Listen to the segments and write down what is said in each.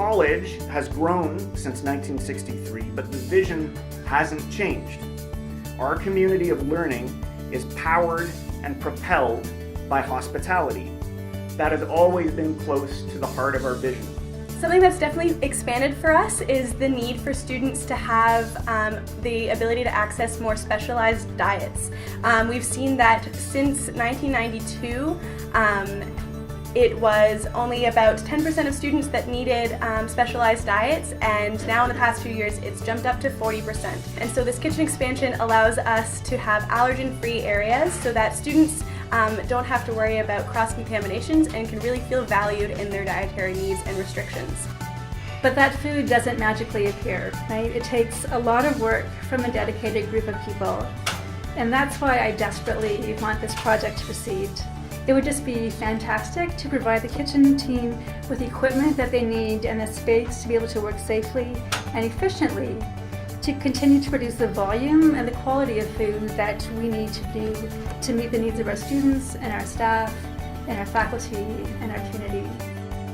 college has grown since 1963, but the vision hasn't changed. Our community of learning is powered and propelled by hospitality. That has always been close to the heart of our vision. Something that's definitely expanded for us is the need for students to have the ability to access more specialized diets. We've seen that since 1992, it was only about 10% of students that needed specialized diets, and now in the past few years it's jumped up to 40%. And so this kitchen expansion allows us to have allergen-free areas so that students don't have to worry about cross-contaminations and can really feel valued in their dietary needs and restrictions. But that food doesn't magically appear, right? It takes a lot of work from a dedicated group of people. And that's why I desperately want this project to proceed. It would just be fantastic to provide the kitchen team with the equipment that they need and the space to be able to work safely and efficiently to continue to produce the volume and the quality of food that we need to do to meet the needs of our students and our staff and our faculty and our community.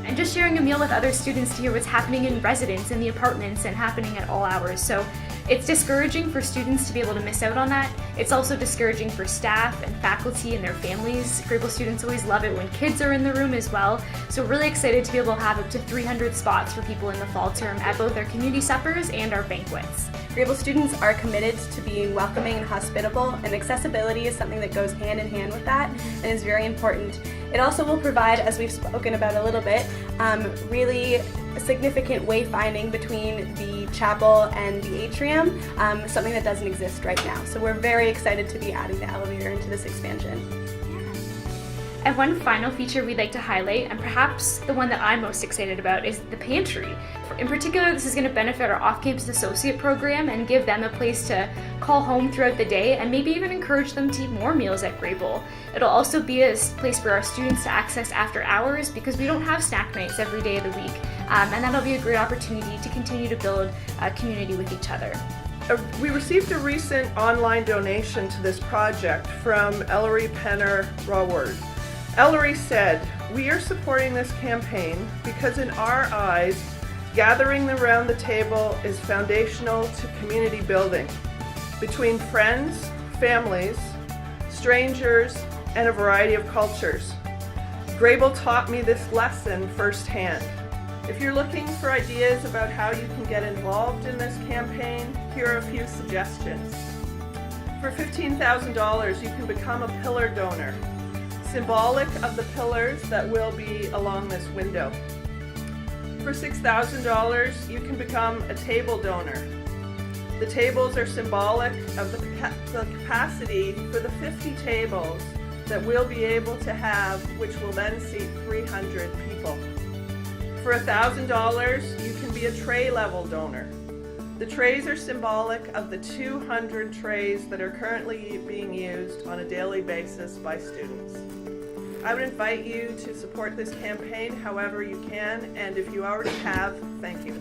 And just sharing a meal with other students to hear what's happening in residence, in the apartments, and happening at all hours. So it's discouraging for students to be able to miss out on that. It's also discouraging for staff and faculty and their families. Grebel students always love it when kids are in the room as well. So really excited to be able to have up to 300 spots for people in the fall term at both our community suppers and our banquets. Grebel students are committed to being welcoming and hospitable, and accessibility is something that goes hand in hand with that and is very important. It also will provide, as we've spoken about a little bit, really significant wayfinding between the chapel and the atrium, something that doesn't exist right now. So we're very excited to be adding the elevator into this expansion. And one final feature we'd like to highlight, and perhaps the one that I'm most excited about, is the pantry. In particular, this is going to benefit our off-campus associate program and give them a place to call home throughout the day and maybe even encourage them to eat more meals at Grebel. It'll also be a place for our students to access after hours because we don't have snack nights every day of the week. And that'll be a great opportunity to continue to build a community with each other. We received a recent online donation to this project from Ellery Penner Raward. Ellery said, "We are supporting this campaign because in our eyes, gathering around the table is foundational to community building between friends, families, strangers, and a variety of cultures. Grebel taught me this lesson firsthand." If you're looking for ideas about how you can get involved in this campaign, here are a few suggestions. For $15,000, you can become a pillar donor, symbolic of the pillars that will be along this window. For $6,000, you can become a table donor. The tables are symbolic of the capacity for the 50 tables that we'll be able to have, which will then seat 300 people. For $1,000, you can be a tray level donor. The trays are symbolic of the 200 trays that are currently being used on a daily basis by students. I would invite you to support this campaign however you can, and if you already have, thank you.